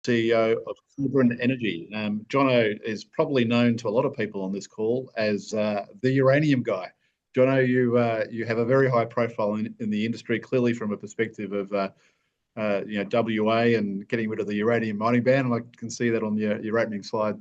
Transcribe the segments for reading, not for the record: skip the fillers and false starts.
CEO of Cauldron Energy. Jono is probably known to a lot of people on this call as the uranium guy. Jono, you have a very high profile in the industry, clearly from a perspective of WA and getting rid of the uranium mining ban, and I can see that on your opening slide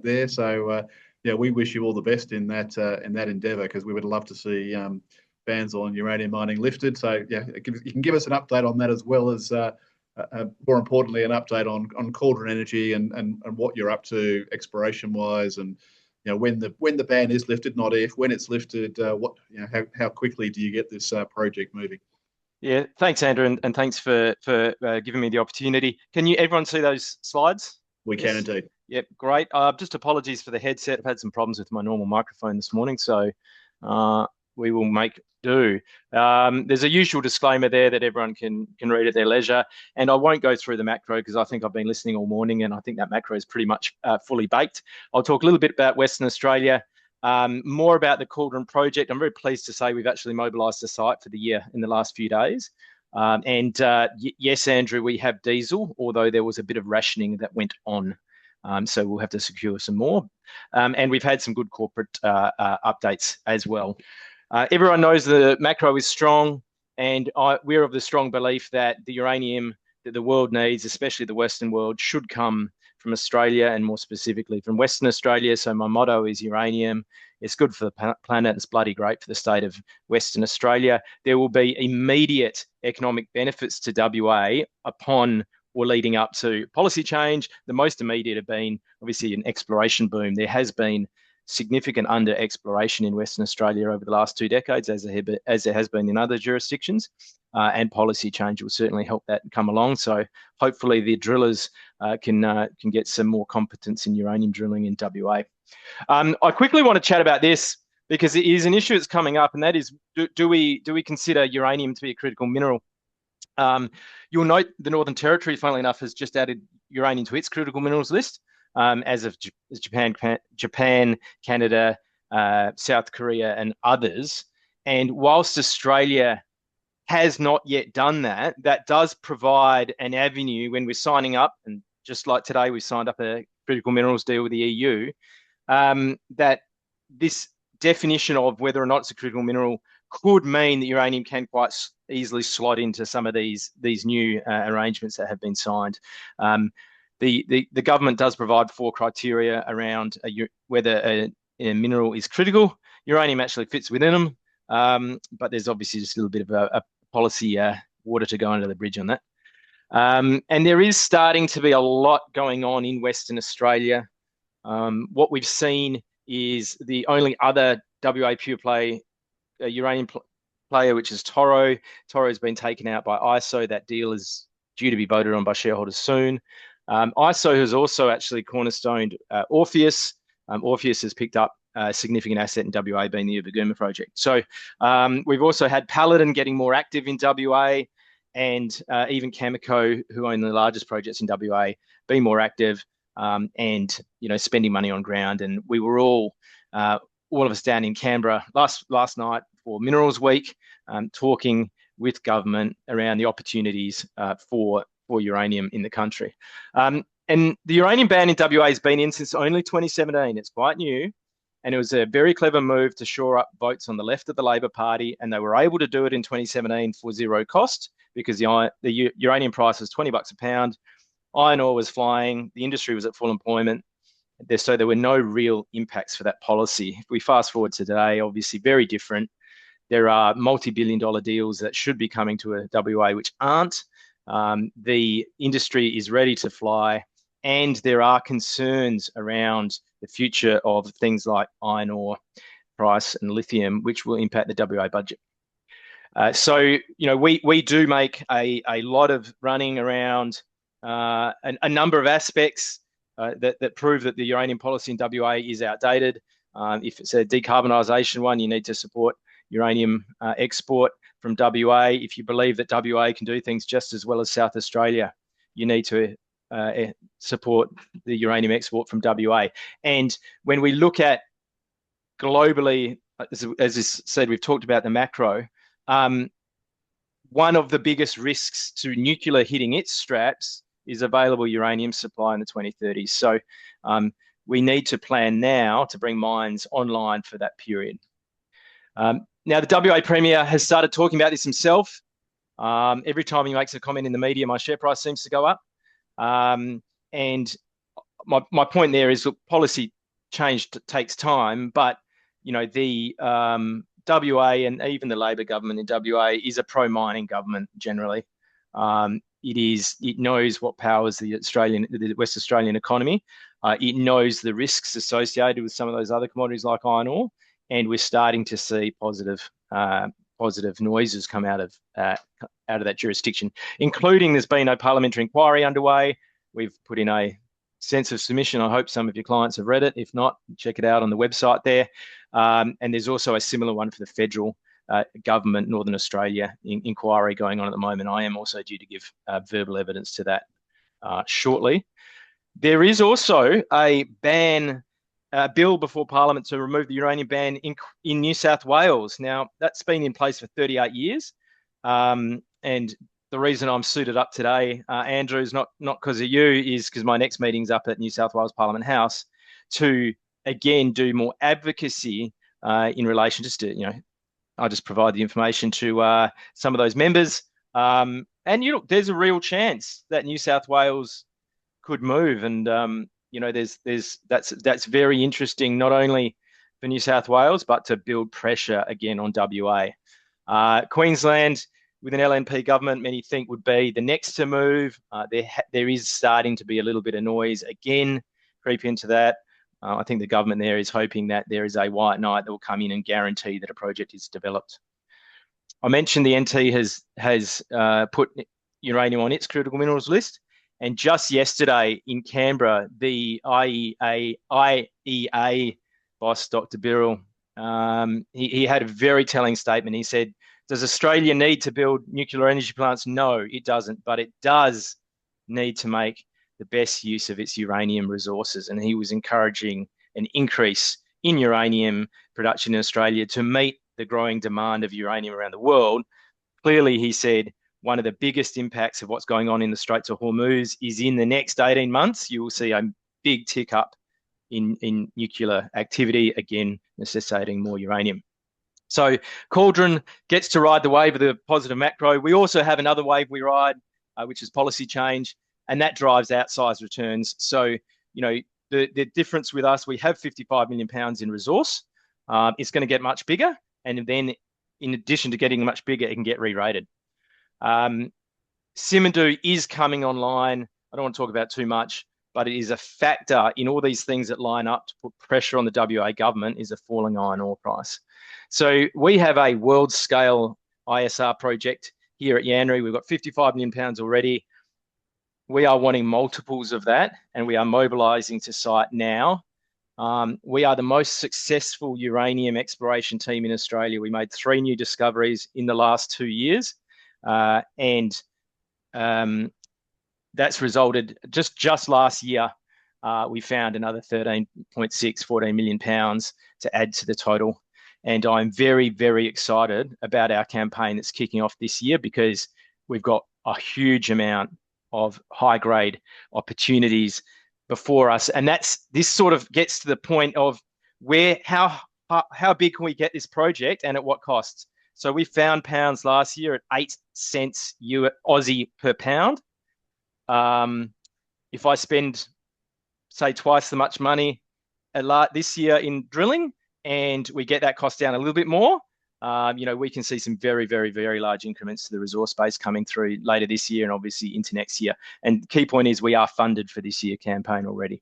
there. So yeah, we wish you all the best in that endeavour, because we would love to see bans on uranium mining lifted. So yeah, you can give us an update on that, as well as more importantly, an update on Cauldron Energy and what you're up to exploration wise, and when the ban is lifted, not if, when it's lifted, how quickly do you get this project moving? Yeah, thanks, Andrew, and thanks for giving me the opportunity. Can everyone see those slides? We can indeed. Yep, great. Just apologies for the headset. I've had some problems with my normal microphone this morning, so we will make do. There's a usual disclaimer there that everyone can read at their leisure, and I won't go through the macro because I think I've been listening all morning, and I think that macro is pretty much fully baked. I'll talk a little bit about Western Australia. More about the Cauldron project. I'm very pleased to say we've actually mobilised the site for the year in the last few days. Yes, Andrew, we have diesel, although there was a bit of rationing that went on. So we'll have to secure some more. And we've had some good corporate updates as well. Everyone knows the macro is strong, and we're of the strong belief that the uranium that the world needs, especially the Western world, should come from Australia, and more specifically from Western Australia. So my motto is uranium. It's good for the planet. It's bloody great for the state of Western Australia. There will be immediate economic benefits to WA upon or leading up to policy change. The most immediate have been obviously an exploration boom. There has been significant under-exploration in Western Australia over the last 2 decades, as there has been in other jurisdictions, and policy change will certainly help that come along. So hopefully the drillers can get some more competence in uranium drilling in WA. I quickly want to chat about this because it is an issue that's coming up, and that is, do we consider uranium to be a critical mineral? You'll note the Northern Territory, funnily enough, has just added uranium to its critical minerals list, as of Japan, Canada, South Korea, and others. And whilst Australia has not yet done that, that does provide an avenue when we're signing up, and just like today, we signed up a critical minerals deal with the EU, that this definition of whether or not it's a critical mineral could mean that uranium can quite easily slot into some of these new arrangements that have been signed. The government does provide 4 criteria around whether a mineral is critical. Uranium actually fits within them, but there's obviously just a little bit of a policy water to go under the bridge on that. And there is starting to be a lot going on in Western Australia. What we've seen is the only other WA pure play uranium player, which is Toro. Toro has been taken out by ISO. That deal is due to be voted on by shareholders soon. ISO has also actually cornerstoned Orpheus. Orpheus has picked up a significant asset in WA, being the Uberguma project. So we've also had Paladin getting more active in WA, and even Cameco, who own the largest projects in WA, being more active and spending money on ground. And we were all of us down in Canberra last night for Minerals Week, talking with government around the opportunities for uranium in the country. And the uranium ban in WA has been in since only 2017. It's quite new. And it was a very clever move to shore up votes on the left of the Labor Party. And they were able to do it in 2017 for zero cost, because the uranium price was $20 a pound. Iron ore was flying. The industry was at full employment. So there were no real impacts for that policy. If we fast forward to today, obviously very different. There are multi-billion-dollar deals that should be coming to a WA which aren't. The industry is ready to fly, and there are concerns around the future of things like iron ore price and lithium, which will impact the WA budget. So we do make a lot of running around a number of aspects that prove that the uranium policy in WA is outdated. If it's a decarbonisation one, you need to support uranium export from WA. If you believe that WA can do things just as well as South Australia, you need to support the uranium export from WA. And when we look at globally, as is said, we've talked about the macro. One of the biggest risks to nuclear hitting its straps is available uranium supply in the 2030s. So we need to plan now to bring mines online for that period. Now, the WA Premier has started talking about this himself. Every time he makes a comment in the media, my share price seems to go up. And my point there is, look, policy change takes time, but the WA and even the Labor government in WA is a pro-mining government generally. It knows what powers the West Australian economy. It knows the risks associated with some of those other commodities like iron ore, and we're starting to see positive noises come out of that jurisdiction, including there's been a parliamentary inquiry underway. We've put in a sense of submission. I hope some of your clients have read it. If not, check it out on the website there. And there's also a similar one for the federal government, Northern Australia inquiry going on at the moment. I am also due to give verbal evidence to that shortly. There is also a bill before Parliament to remove the uranium ban in New South Wales. Now, that's been in place for 38 years. And the reason I'm suited up today, Andrew, is not because of you, is because my next meeting's up at New South Wales Parliament House to, again, do more advocacy in relation just to, I just provide the information to some of those members. And there's a real chance that New South Wales could move. And, that's very interesting, not only for New South Wales, but to build pressure again on WA. Queensland, with an LNP government, many think would be the next to move. There is starting to be a little bit of noise again creep into that. I think the government there is hoping that there is a white knight that will come in and guarantee that a project is developed. I mentioned the NT has put uranium on its critical minerals list. And just yesterday in Canberra, the IEA boss, Dr. Birrell, he had a very telling statement. He said, does Australia need to build nuclear energy plants? No, it doesn't, but it does need to make the best use of its uranium resources. And he was encouraging an increase in uranium production in Australia to meet the growing demand of uranium around the world. Clearly, he said, one of the biggest impacts of what's going on in the Straits of Hormuz is in the next 18 months, you will see a big tick up in nuclear activity, again, necessitating more uranium. So Cauldron gets to ride the wave of the positive macro. We also have another wave we ride, which is policy change, and that drives outsized returns. So, the difference with us, we have 55 million pounds in resource. It's going to get much bigger. And then in addition to getting much bigger, it can get re-rated. Simandou is coming online. I don't want to talk about too much, but it is a factor in all these things that line up to put pressure on the WA government is a falling iron ore price. So we have a world scale ISR project here at Yanri. We've got 55 million pounds already. We are wanting multiples of that, and we are mobilising to site now. We are the most successful uranium exploration team in Australia. We made 3 new discoveries in the last 2 years, and that's resulted just last year. We found another 14 million pounds to add to the total. And I'm very, very excited about our campaign that's kicking off this year because we've got a huge amount of high-grade opportunities before us. And this sort of gets to the point of how big can we get this project and at what costs? So we found pounds last year at 8 cents Aussie per pound. If I spend, say, twice the much money this year in drilling, and we get that cost down a little bit more, we can see some very, very, very large increments to the resource base coming through later this year and obviously into next year. And the key point is we are funded for this year campaign already.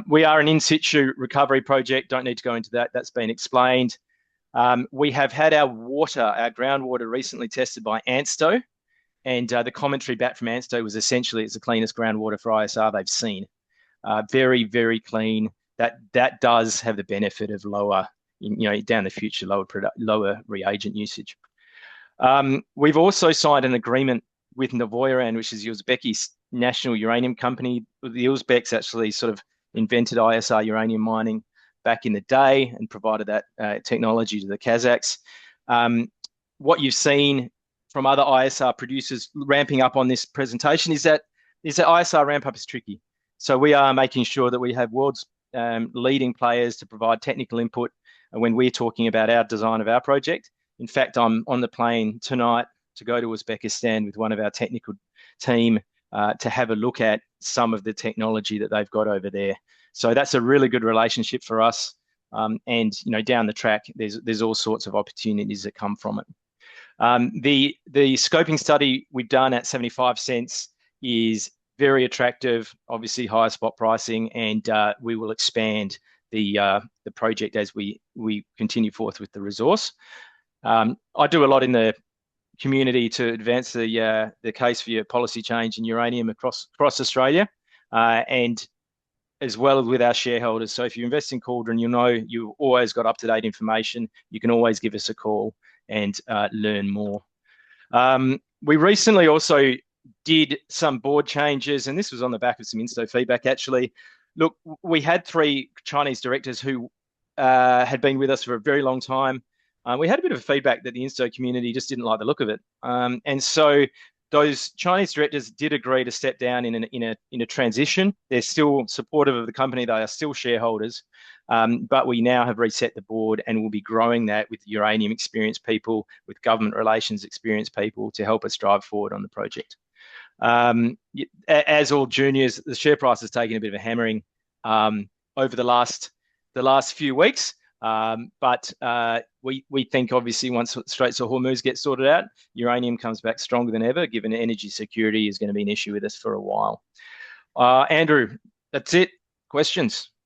We are an in-situ recovery project. Don't need to go into that. That's been explained. We have had our groundwater recently tested by ANSTO, and the commentary back from ANSTO was essentially it's the cleanest groundwater for ISR they've seen. Very, very clean. That does have the benefit of lower, down the future, lower reagent usage. We've also signed an agreement with Novoyaran, which is Uzbeki's national uranium company. The Uzbeks actually sort of invented ISR uranium mining back in the day and provided that technology to the Kazakhs. What you've seen from other ISR producers ramping up on this presentation is that is that ISR ramp up is tricky. So we are making sure that we have world's leading players to provide technical input when we're talking about our design of our project. In fact, I'm on the plane tonight to go to Uzbekistan with one of our technical team to have a look at some of the technology that they've got over there. So that's a really good relationship for us. And down the track, there's all sorts of opportunities that come from it. The scoping study we've done at 75 cents is very attractive, obviously higher spot pricing, and we will expand the project as we continue forth with the resource. I do a lot in the community to advance the case for your policy change in uranium across Australia, and as well as with our shareholders. So if you invest in Cauldron, you've always got up-to-date information. You can always give us a call and learn more. We recently also did some board changes, and this was on the back of some Insto feedback, actually. Look, we had 3 Chinese directors who had been with us for a very long time. We had a bit of feedback that the Insto community just didn't like the look of it. And so those Chinese directors did agree to step down in a transition. They're still supportive of the company. They are still shareholders. But we now have reset the board, and we'll be growing that with uranium experienced people, with government relations experienced people to help us drive forward on the project. As all juniors, the share price has taken a bit of a hammering over the last few weeks. But we think obviously once Straits of Hormuz get sorted out, uranium comes back stronger than ever, given energy security is going to be an issue with us for a while. Andrew, that's it. Questions?